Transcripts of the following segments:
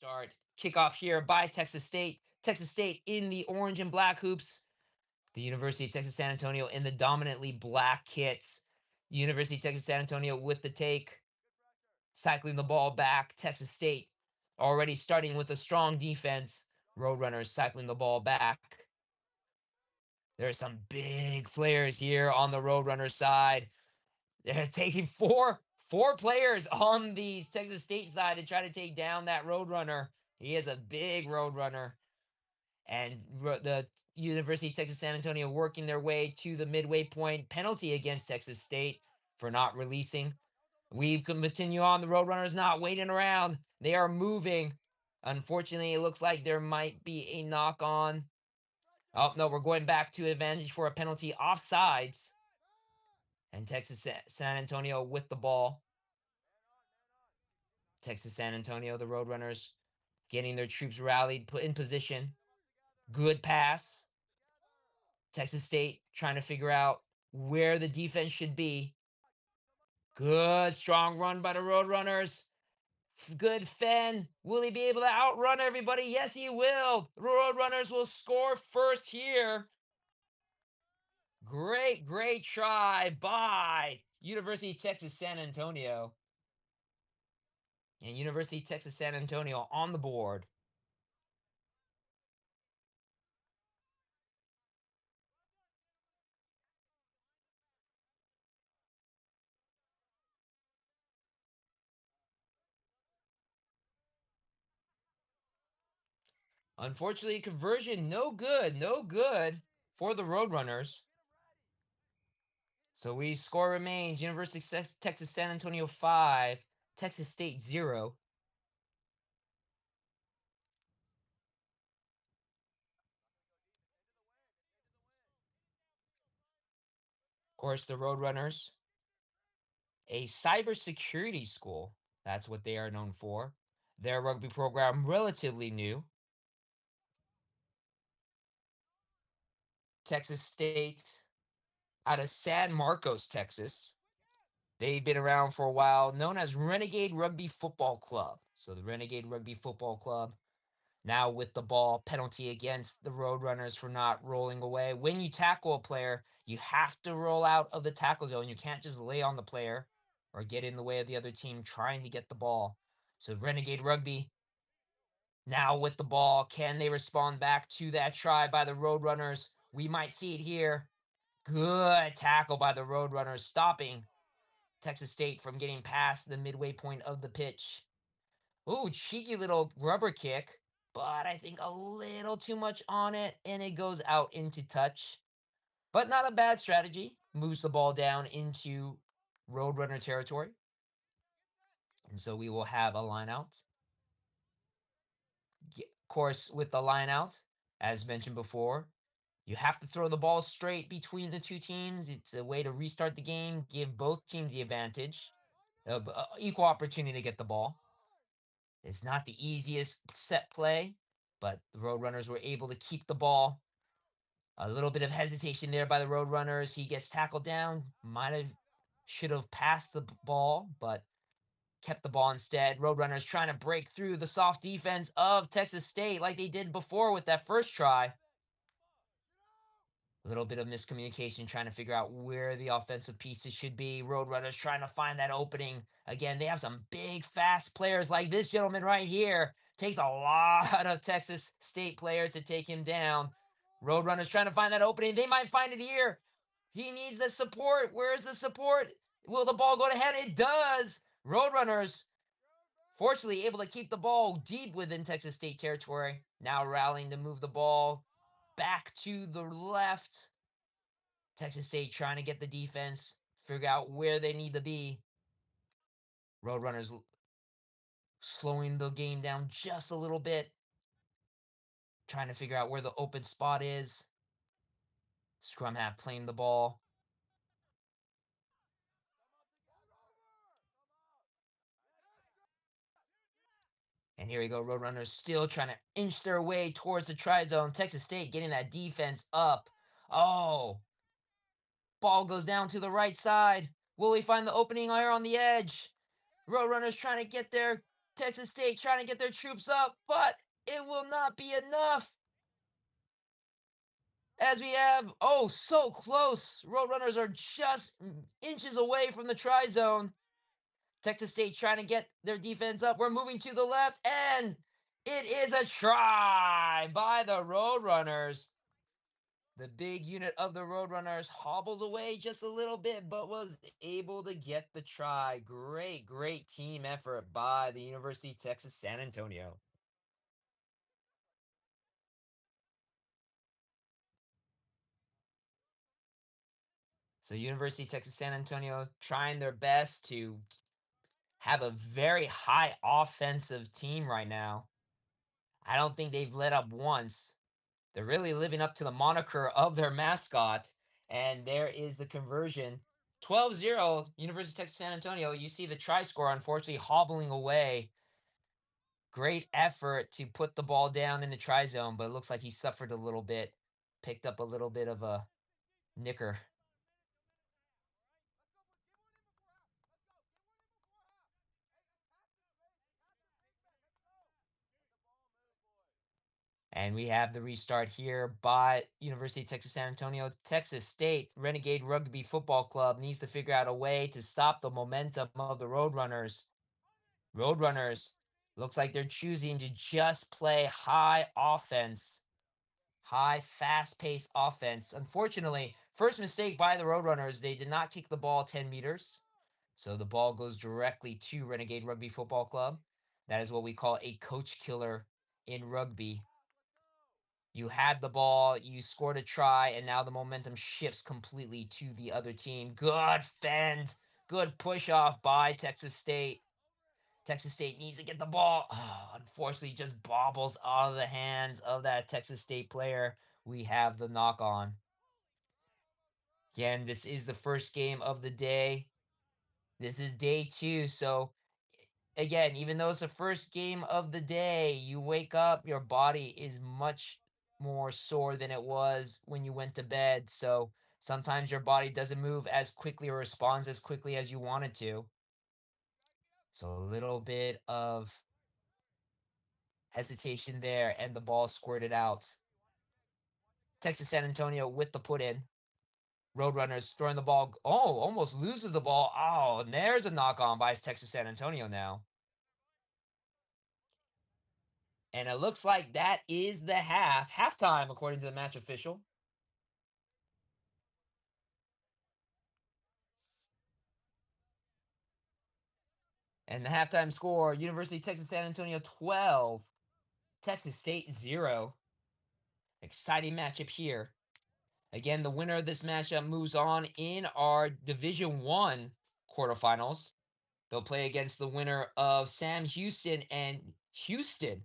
start. Kickoff here by Texas State. Texas State in the orange and black hoops. The University of Texas San Antonio in the dominantly black kits. The University of Texas San Antonio with the take. Cycling the ball back. Texas State already starting with a strong defense. Roadrunners cycling the ball back. There are some big players here on the Roadrunners side. They're taking four players on the Texas State side to try to take down that Roadrunner. He is a big Roadrunner. And the University of Texas San Antonio working their way to the midway point. Penalty against Texas State for not releasing. We can continue on. The Roadrunners not waiting around. They are moving. Unfortunately, it looks like there might be a knock on. Oh, no, we're going back to advantage for a penalty offsides. And Texas San Antonio with the ball. Texas San Antonio, the Roadrunners, getting their troops rallied, put in position. Good pass. Texas State trying to figure out where the defense should be. Good, strong run by the Roadrunners. Good fend. Will he be able to outrun everybody? Yes, he will. The Roadrunners will score first here. Great try by University of Texas San Antonio. And University of Texas San Antonio on the board. Unfortunately, conversion no good for the Roadrunners. So we score remains University of Texas San Antonio 5, Texas State 0. Of course, the Roadrunners, a cybersecurity school. That's what they are known for. Their rugby program relatively new. Texas State out of San Marcos, Texas. They've been around for a while, known as Renegade Rugby Football Club. So the Renegade Rugby Football Club now with the ball, penalty against the Roadrunners for not rolling away. When you tackle a player, you have to roll out of the tackle zone. You can't just lay on the player or get in the way of the other team trying to get the ball. So Renegade Rugby now with the ball. Can they respond back to that try by the Roadrunners? We might see it here. Good tackle by the Roadrunners, stopping Texas State from getting past the midway point of the pitch. Ooh, cheeky little rubber kick, but I think a little too much on it, and it goes out into touch. But not a bad strategy. Moves the ball down into Roadrunner territory. And so we will have a line out. Of course, with the line out, as mentioned before, you have to throw the ball straight between the two teams. It's a way to restart the game, give both teams the advantage, equal opportunity to get the ball. It's not the easiest set play, but the Roadrunners were able to keep the ball. A little bit of hesitation there by the Roadrunners. He gets tackled down. Should have passed the ball, but kept the ball instead. Roadrunners trying to break through the soft defense of Texas State like they did before with that first try. A little bit of miscommunication trying to figure out where the offensive pieces should be. Roadrunners trying to find that opening. Again, they have some big, fast players like this gentleman right here. Takes a lot of Texas State players to take him down. Roadrunners trying to find that opening. They might find it here. He needs the support. Where's the support? Will the ball go to head? It does. Roadrunners, fortunately, able to keep the ball deep within Texas State territory. Now rallying to move the ball back to the left. Texas State trying to get the defense, figure out where they need to be. Roadrunners slowing the game down just a little bit, trying to figure out where the open spot is. Scrum half playing the ball. And here we go. Roadrunners still trying to inch their way towards the try zone. Texas State getting that defense up. Oh, ball goes down to the right side. Will we find the opening here on the edge? Roadrunners trying to get there. Texas State trying to get their troops up, but it will not be enough. As we have, oh, so close. Roadrunners are just inches away from the try zone. Texas State trying to get their defense up. We're moving to the left, and it is a try by the Roadrunners. The big unit of the Roadrunners hobbles away just a little bit, but was able to get the try. Great, great team effort by the University of Texas San Antonio. So University of Texas San Antonio trying their best to have a very high offensive team right now. I don't think they've let up once. They're really living up to the moniker of their mascot. And there is the conversion. 12-0, University of Texas San Antonio. You see the try score, unfortunately, hobbling away. Great effort to put the ball down in the try zone, but it looks like he suffered a little bit. Picked up a little bit of a nicker. And we have the restart here by University of Texas San Antonio. Texas State Renegade Rugby Football Club needs to figure out a way to stop the momentum of the Roadrunners. Roadrunners looks like they're choosing to just play high offense, high, fast paced offense. Unfortunately, first mistake by the Roadrunners, they did not kick the ball 10 meters. So the ball goes directly to Renegade Rugby Football Club. That is what we call a coach killer in rugby. You had the ball, you scored a try, and now the momentum shifts completely to the other team. Good fend, good push off by Texas State. Texas State needs to get the ball. Oh, unfortunately, just bobbles out of the hands of that Texas State player. We have the knock on. Again, this is the first game of the day. This is day two. So, again, even though it's the first game of the day, you wake up, your body is much more sore than it was when you went to bed. So, sometimes your body doesn't move as quickly or responds as quickly as you want it to. So, a little bit of hesitation there, and the ball squirted out. Texas San Antonio with the put in. Roadrunners throwing the ball. Oh, almost loses the ball. Oh, and there's a knock on by Texas San Antonio now. And it looks like that is the halftime, according to the match official. And the halftime score University of Texas San Antonio 12, Texas State 0. Exciting matchup here. Again, the winner of this matchup moves on in our Division 1 quarterfinals. They'll play against the winner of Sam Houston and Houston.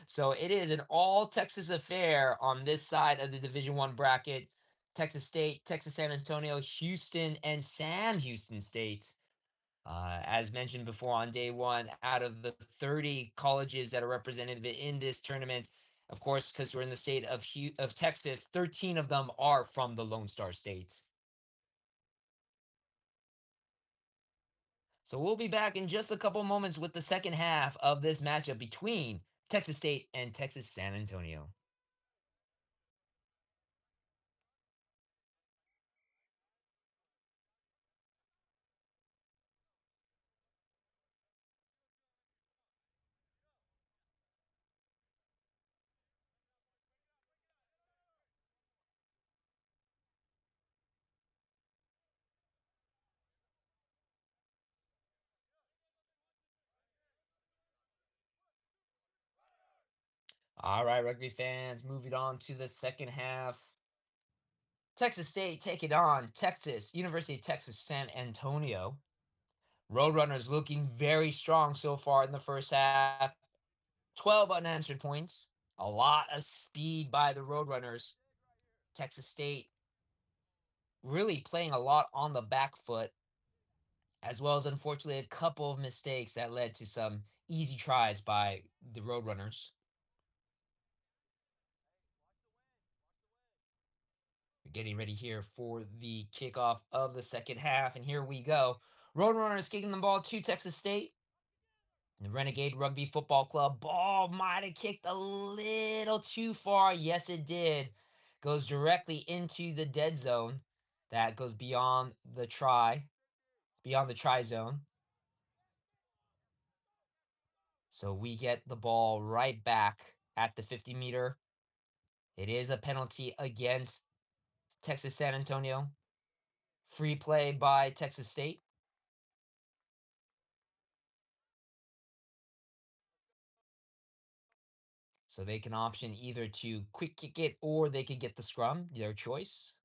So it is an all Texas affair on this side of the Division 1 bracket. Texas State, Texas San Antonio, Houston, and Sam Houston State. As mentioned before on day one, out of the 30 colleges that are represented in this tournament, of course, because we're in the state of Texas, 13 of them are from the Lone Star State. So we'll be back in just a couple moments with the second half of this matchup between Texas State and Texas San Antonio. All right, rugby fans, moving on to the second half. Texas State taking on University of Texas San Antonio. Roadrunners looking very strong so far in the first half. 12 unanswered points. A lot of speed by the Roadrunners. Texas State really playing a lot on the back foot, as well as unfortunately a couple of mistakes that led to some easy tries by the Roadrunners. We're getting ready here for the kickoff of the second half, and here we go. Roadrunners kicking the ball to Texas State. The Renegade Rugby Football Club ball might have kicked a little too far. Yes, it did. Goes directly into the dead zone. That goes beyond the try zone. So we get the ball right back at the 50-meter. It is a penalty against Texas San Antonio. Free play by Texas State. So they can option either to quick kick it or they could get the scrum, their choice.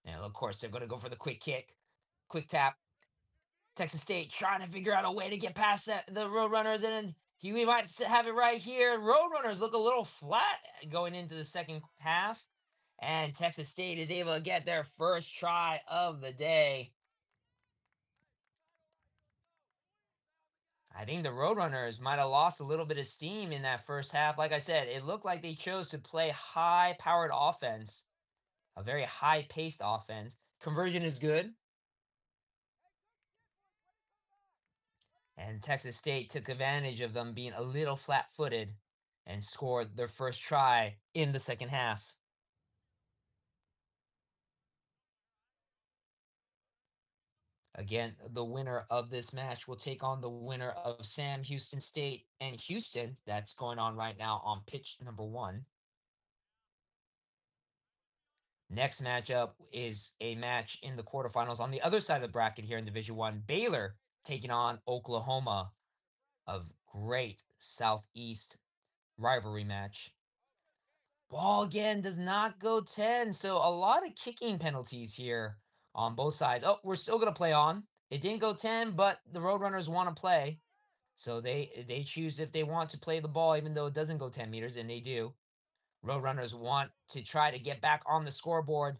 And of course, they're going to go for the quick kick, quick tap. Texas State trying to figure out a way to get past the Roadrunners, and we might have it right here. Roadrunners look a little flat going into the second half, and Texas State is able to get their first try of the day. I think the Roadrunners might have lost a little bit of steam in that first half. Like I said, it looked like they chose to play high-powered offense, a very high-paced offense. Conversion is good. And Texas State took advantage of them being a little flat footed and scored their first try in the second half. Again, the winner of this match will take on the winner of Sam Houston State and Houston. That's going on right now on pitch number 1. Next matchup is a match in the quarterfinals on the other side of the bracket here in Division 1. Baylor taking on Oklahoma, a great Southeast rivalry match. Ball again does not go 10. So a lot of kicking penalties here on both sides. Oh, we're still going to play on. It didn't go 10, but the Roadrunners want to play. So they choose if they want to play the ball, even though it doesn't go 10 meters, and they do. Roadrunners want to try to get back on the scoreboard.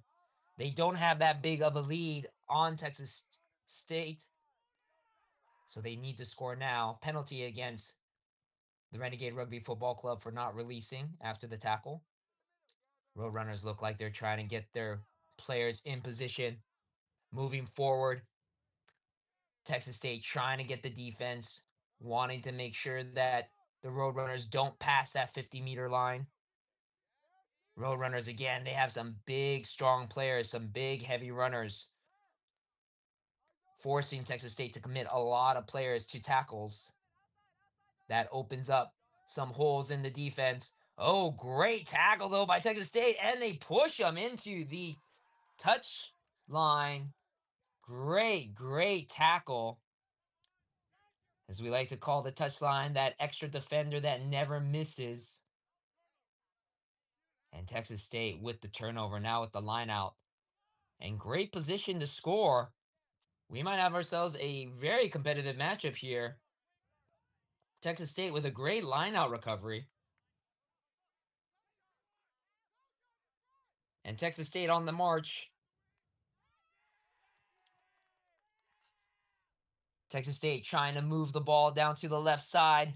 They don't have that big of a lead on Texas State. So they need to score now. Penalty against the Renegade Rugby Football Club for not releasing after the tackle. Roadrunners look like they're trying to get their players in position, moving forward. Texas State trying to get the defense, wanting to make sure that the Roadrunners don't pass that 50-meter line. Roadrunners, again, they have some big, strong players, some big, heavy runners, forcing Texas State to commit a lot of players to tackles. That opens up some holes in the defense. Oh, great tackle, though, by Texas State, and they push them into the touch line. Great tackle. As we like to call the touchline, that extra defender that never misses. And Texas State with the turnover now with the line out. And great position to score. We might have ourselves a very competitive matchup here. Texas State with a great line out recovery. And Texas State on the march. Texas State trying to move the ball down to the left side.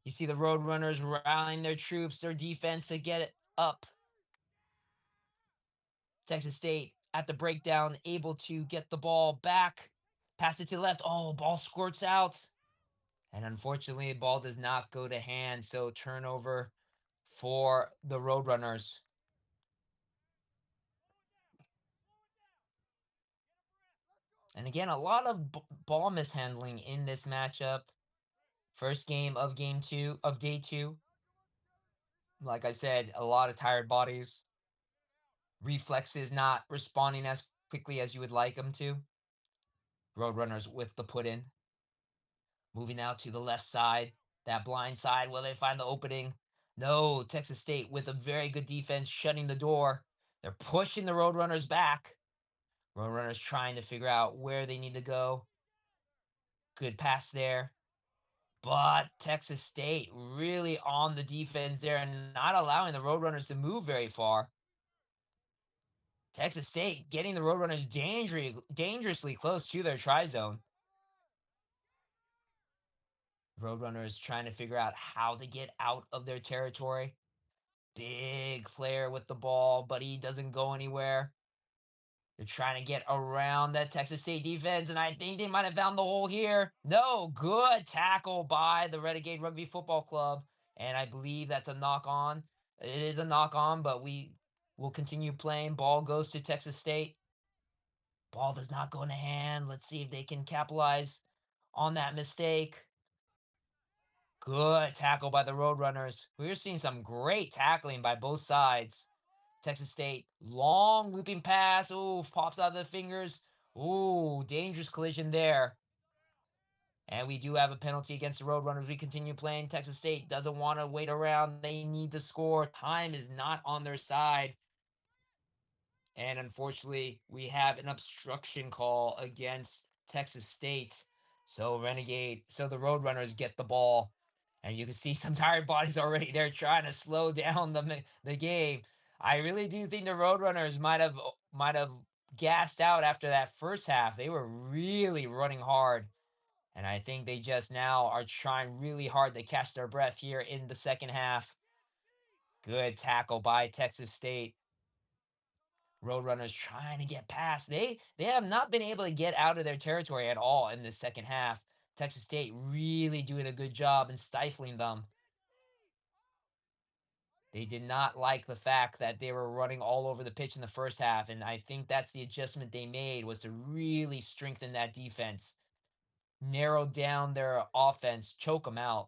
You see the Roadrunners rallying their troops, their defense to get it up. Texas State at the breakdown, able to get the ball back. Pass it to the left. Oh, ball squirts out. And unfortunately, the ball does not go to hand. So turnover for the Roadrunners. And again, a lot of ball mishandling in this matchup. First game of day two. Like I said, a lot of tired bodies. Reflexes not responding as quickly as you would like them to. Roadrunners with the put in. Moving out to the left side. That blind side. Will they find the opening? No. Texas State with a very good defense shutting the door. They're pushing the Roadrunners back. Roadrunners trying to figure out where they need to go. Good pass there. But Texas State really on the defense there and not allowing the Roadrunners to move very far. Texas State getting the Roadrunners dangerously close to their try zone. Roadrunners trying to figure out how to get out of their territory. Big player with the ball, but he doesn't go anywhere. They're trying to get around that Texas State defense, and I think they might have found the hole here. No, good tackle by the Renegade Rugby Football Club, and I believe that's a knock on. It is a knock on, but we will continue playing. Ball goes to Texas State. Ball does not go in the hand. Let's see if they can capitalize on that mistake. Good tackle by the Roadrunners. We're seeing some great tackling by both sides. Texas State, long looping pass. Ooh, pops out of the fingers. Ooh, dangerous collision there. And we do have a penalty against the Roadrunners. We continue playing. Texas State doesn't want to wait around. They need to score. Time is not on their side. And unfortunately, we have an obstruction call against Texas State. So the Roadrunners get the ball. And you can see some tired bodies already. They're trying to slow down the game. I really do think the Roadrunners might have gassed out after that first half. They were really running hard. And I think they just now are trying really hard to catch their breath here in the second half. Good tackle by Texas State. Roadrunners trying to get past. They have not been able to get out of their territory at all in the second half. Texas State really doing a good job in stifling them. They did not like the fact that they were running all over the pitch in the first half, and I think that's the adjustment they made, was to really strengthen that defense, narrow down their offense, choke them out.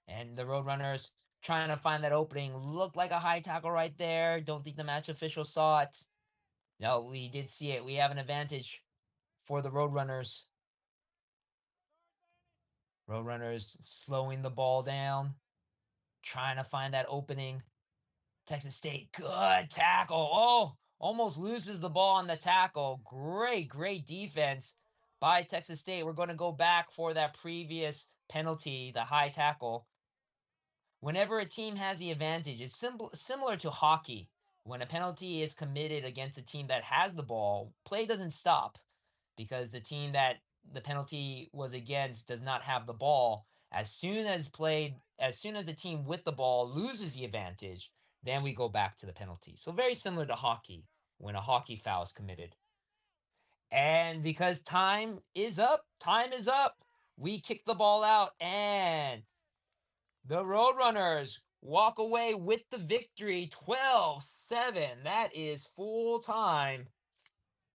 And the Roadrunners trying to find that opening. Looked like a high tackle right there. Don't think the match official saw it. No, we did see it. We have an advantage for the Roadrunners. Roadrunners slowing the ball down, trying to find that opening. Texas State, good tackle. Oh, almost loses the ball on the tackle. Great defense by Texas State. We're going to go back for that previous penalty, the high tackle. Whenever a team has the advantage, it's similar to hockey. When a penalty is committed against a team that has the ball, play doesn't stop because the team that the penalty was against does not have the ball. As soon as the team with the ball loses the advantage, then we go back to the penalty. So very similar to hockey when a hockey foul is committed. And because time is up, we kick the ball out and the Roadrunners walk away with the victory 12-7. That is full time.